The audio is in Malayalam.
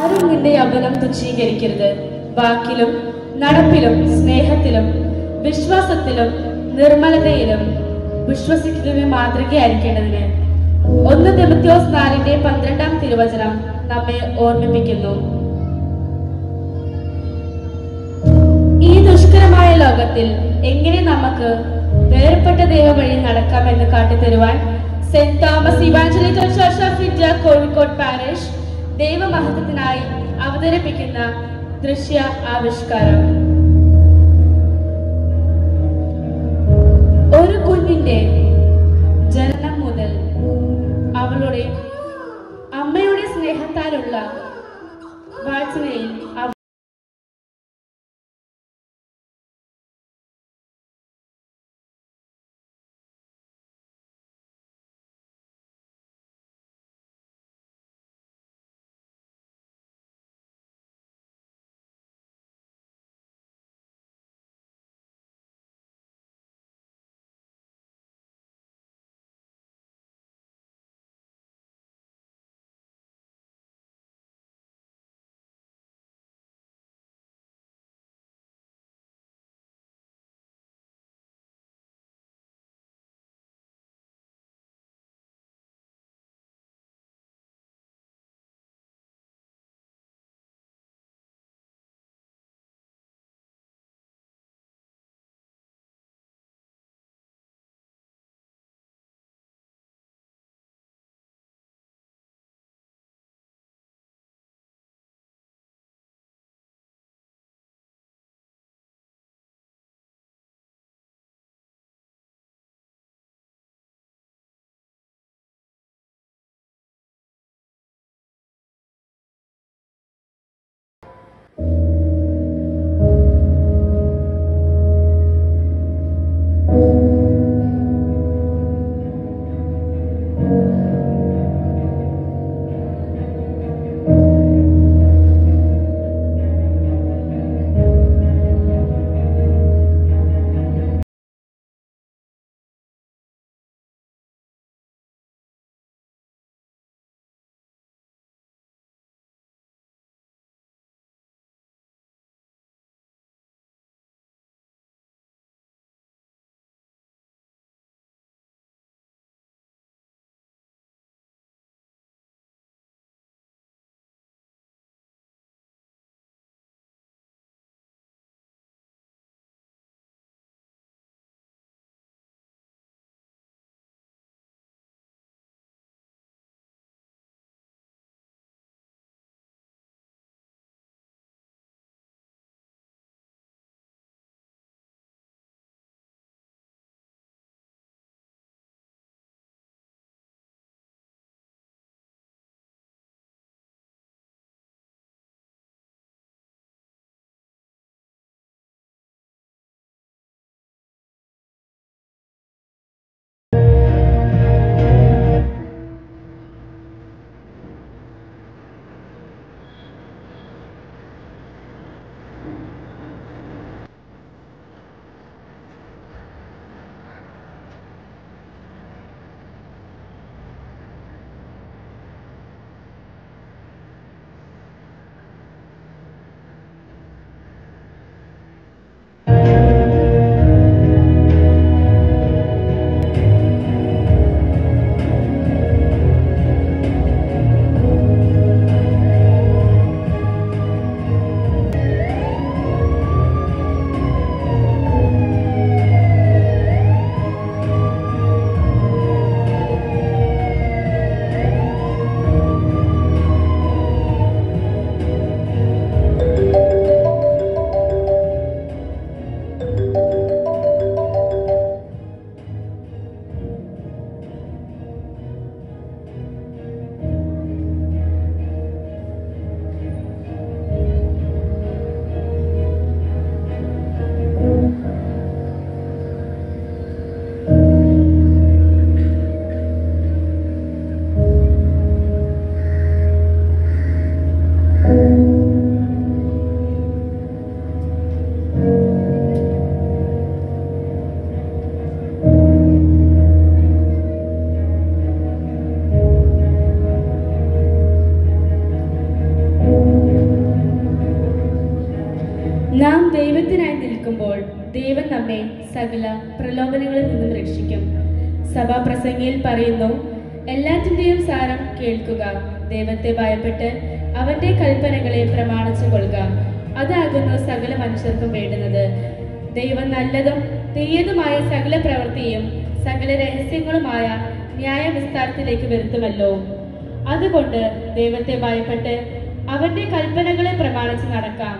ആരും നിന്റെ യൗവനം തുച്ഛീകരിക്കരുത്. വാക്കിലും നടപ്പിലും സ്നേഹത്തിലും വിശ്വാസത്തിലും നിർമ്മലതയിലും വിശ്വസിക്കുന്നതിന് മാതൃകയായിരിക്കേണ്ടതിന് 1 തിമോഥെയോസ് 4:12 തിരുവചനം നമ്മെ ഓർമ്മിപ്പിക്കുന്നു. ഈ ദുഷ്കരമായ ലോകത്തിൽ എങ്ങനെ നമുക്ക് വേർപെട്ട ദൈവ വഴി നടക്കാമെന്ന് കാട്ടിത്തരുവാൻ saint Thomas evangelical church of India Kozhikode parish ദൈവമഹത്വത്തിനായി അവതരിപ്പിക്കുന്ന ദൃശ്യ ആവിഷ്കാരം. ഒരു കുഞ്ഞിന്റെ ജനനം മുതൽ അവളുടെ അമ്മയുടെ സ്നേഹത്താലുള്ള വാത്സല്യത്തിൽ നടക്കുമ്പോൾ ദൈവം നമ്മെ സകല പ്രലോഭനങ്ങളിൽ നിന്നും രക്ഷിക്കും. സഭാപ്രസംഗിയിൽ പറയുന്നു, എല്ലാറ്റിന്റെയും സാരം കേൾക്കുക, ദൈവത്തെ ഭയപ്പെട്ട് അവന്റെ കൽപ്പനകളെ പ്രമാണിച്ചു കൊള്ളുക. അതാകുന്നു സകല മനുഷ്യർക്കും വേണ്ടുന്നത്. ദൈവം നല്ലതും തീയതുമായ സകല പ്രവൃത്തിയും സകല രഹസ്യങ്ങളുമായ ന്യായവിസ്താരത്തിലേക്ക് വരുത്തുമല്ലോ. അതുകൊണ്ട് ദൈവത്തെ ഭയപ്പെട്ട് അവന്റെ കൽപ്പനകളെ പ്രമാണിച്ച് നടക്കാം.